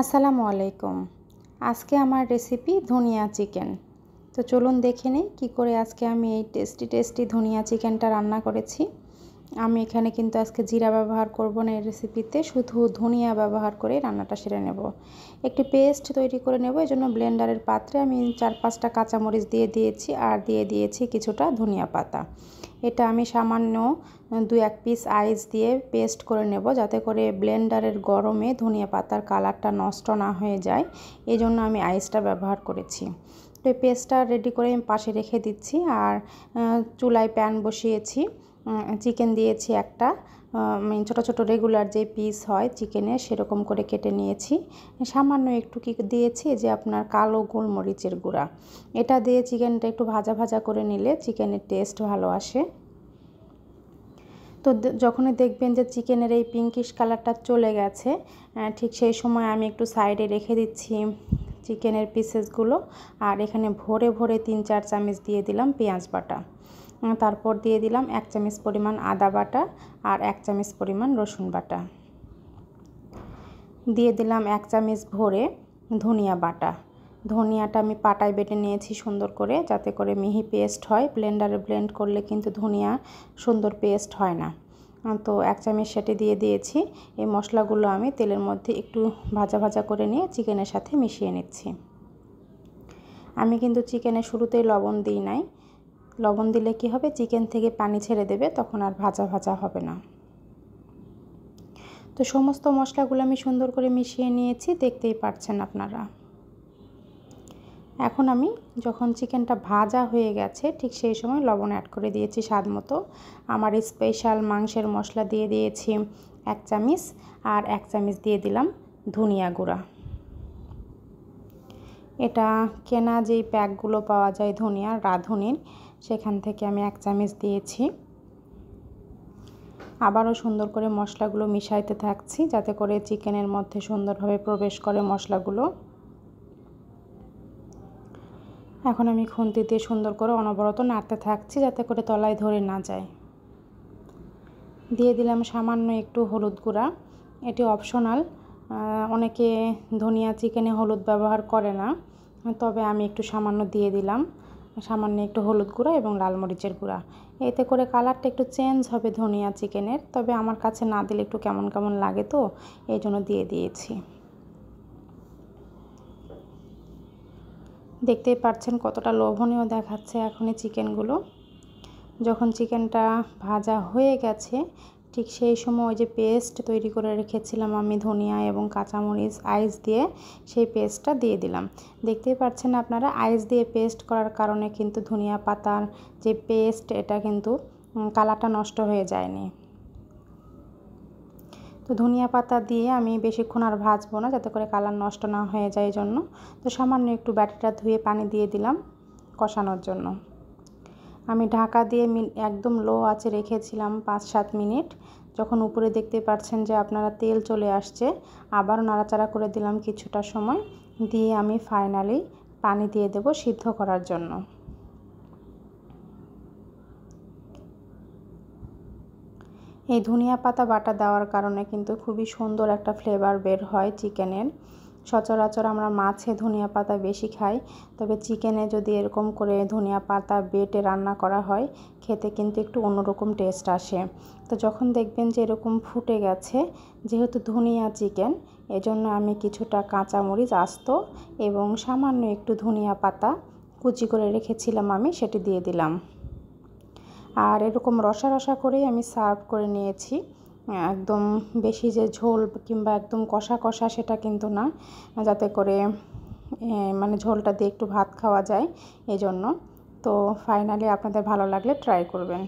আসসালামু আলাইকুম। আজকে আমার রেসিপি ধনিয়া চিকেন। তো চলুন দেখে নিই কী করে আজকে আমি এই টেস্টি ধনিয়া চিকেনটা রান্না করেছি। আমি এখানে কিন্তু আজকে জিরা ব্যবহার করব না এই রেসিপিতে, শুধু ধনিয়া ব্যবহার করে রান্নাটা সেরে নেব। একটি পেস্ট তৈরি করে নেব, এজন্য ব্লেন্ডারের পাত্রে আমি 4-5টা কাঁচামরিচ দিয়ে দিয়েছি আর দিয়ে দিয়েছি কিছুটা ধনিয়া পাতা। এটা আমি সামান্য 2-1 পিস আইস দিয়ে পেস্ট করে নেব, যাতে করে ব্লেন্ডারের গরমে ধনিয়া পাতার কালারটা নষ্ট না হয়ে যায়। এই জন্য আমি আইসটা ব্যবহার করেছি। তো এই পেস্টটা রেডি করে আমি পাশে রেখে দিচ্ছি। আর চুলায় প্যান বসিয়েছি, চিকেন দিয়েছি একটা, ছোটো ছোটো রেগুলার যে পিস হয় চিকেনের সেরকম করে কেটে নিয়েছি। সামান্য একটু কি দিয়েছি যে আপনার কালো গোলমরিচের গুঁড়া, এটা দিয়ে চিকেনটা একটু ভাজা ভাজা করে নিলে চিকেনের টেস্ট ভালো আসে। তো যখনই দেখবেন যে চিকেনের এই পিঙ্কিশ কালারটা চলে গেছে, ঠিক সেই সময় আমি একটু সাইডে রেখে দিচ্ছি চিকেনের পিসেসগুলো। আর এখানে ভরে ভরে 3-4 চামচ দিয়ে দিলাম পেঁয়াজ বাটা, তারপর দিয়ে দিলাম 1 চামচ পরিমাণ আদা বাটা আর 1 চামচ পরিমাণ রসুন বাটা, দিয়ে দিলাম 1 চামচ ভরে ধনিয়া বাটা। ধনিয়াটা আমি পাটায় বেটে নিয়েছি সুন্দর করে, যাতে করে মিহি পেস্ট হয়। ব্লেন্ডারে ব্লেন্ড করলে কিন্তু ধনিয়া সুন্দর পেস্ট হয় না। তো 1 চামচ সেটে দিয়ে দিয়েছি। এই মশলাগুলো আমি তেলের মধ্যে একটু ভাজা ভাজা করে নিয়ে চিকেনের সাথে মিশিয়ে নিচ্ছি। আমি কিন্তু চিকেনে শুরুতেই লবণ দিই নাই। লবণ দিলে কি হবে, চিকেন থেকে পানি ছেড়ে দেবে, তখন আর ভাজা ভাজা হবে না। তো সমস্ত মশলাগুলো আমি সুন্দর করে মিশিয়ে নিয়েছি, দেখতেই পাচ্ছেন আপনারা। এখন আমি যখন চিকেনটা ভাজা হয়ে গেছে ঠিক সেই সময় লবণ অ্যাড করে দিয়েছি স্বাদ মতো। আমার স্পেশাল মাংসের মশলা দিয়ে দিয়েছি 1 চামচ, আর 1 চামচ দিয়ে দিলাম ধনিয়া গুঁড়া। এটা কেনা যেই প্যাকগুলো পাওয়া যায় ধনিয়ার, রাঁধুনির, সেখান থেকে আমি 1 চামচ দিয়েছি। আবারও সুন্দর করে মশলাগুলো মিশাইতে থাকছি, যাতে করে চিকেনের মধ্যে সুন্দরভাবে প্রবেশ করে মশলাগুলো। এখন আমি খুন্তি দিয়ে সুন্দর করে অনবরত নাড়তে থাকছি, যাতে করে তলায় ধরে না যায়। দিয়ে দিলাম সামান্য একটু হলুদ গুঁড়া, এটি অপশনাল। অনেকে ধনিয়া চিকেনে হলুদ ব্যবহার করে না, তবে আমি একটু সামান্য দিয়ে দিলাম, সামান্য একটু হলুদ গুঁড়া এবং লাল মরিচের গুঁড়া। এতে করে কালারটা একটু চেঞ্জ হবে ধনিয়া চিকেনের, তবে আমার কাছে না দিলে একটু কেমন কেমন লাগে, তো এই জন্য দিয়ে দিয়েছি। দেখতেই পাচ্ছেন কতটা লোভনীয় দেখাচ্ছে এখনই চিকেনগুলো। যখন চিকেনটা ভাজা হয়ে গেছে ঠিক সেই সময় ওই যে পেস্ট তৈরি করে রেখেছিলাম আমি ধনিয়া এবং কাঁচামরিচ আইস দিয়ে, সেই পেস্টটা দিয়ে দিলাম। দেখতেই পাচ্ছেন আপনারা, আইস দিয়ে পেস্ট করার কারণে কিন্তু ধনিয়া পাতার যে পেস্ট, এটা কিন্তু কালারটা নষ্ট হয়ে যায়নি। তো ধনিয়া পাতা দিয়ে আমি বেশিক্ষণ আর ভাজবো না, যাতে করে কালার নষ্ট না হয়ে যায় এই জন্য। তো সামান্য একটু ব্যাটারটা ধুয়ে পানি দিয়ে দিলাম কষানোর জন্য। আমি ঢাকা দিয়ে একদম লো আঁচে রেখেছিলাম 5-7 মিনিট। যখন উপরে দেখতে পাচ্ছেন যে আপনারা তেল চলে আসছে, আবারও নাড়াচাড়া করে দিলাম কিছুটা সময়, দিয়ে আমি ফাইনালি পানি দিয়ে দেব সিদ্ধ করার জন্য। এই ধনিয়া পাতা বাটা দেওয়ার কারণে কিন্তু খুবই সুন্দর একটা ফ্লেভার বের হয় চিকেনের। সচরাচর আমরা মাছে ধনিয়া পাতা বেশি খাই, তবে চিকেনে যদি এরকম করে ধনিয়া পাতা বেটে রান্না করা হয়, খেতে কিন্তু একটু অন্যরকম টেস্ট আসে। তো যখন দেখবেন যে এরকম ফুটে গেছে, যেহেতু ধনিয়া চিকেন, এজন্য আমি কিছুটা কাঁচামরিচ আস্ত এবং সামান্য একটু ধনিয়া পাতা কুচি করে রেখেছিলাম আমি, সেটি দিয়ে দিলাম। আর এরকম রসা রসা করেই আমি সার্ভ করে নিয়েছি। একদম বেশি যে ঝোল কিংবা একদম কষা কষা সেটা কিন্তু না, যাতে করে মানে ঝোলটা দিয়ে একটু ভাত খাওয়া যায়, এজন্য। তো ফাইনালি আপনাদের ভালো লাগলে ট্রাই করবেন।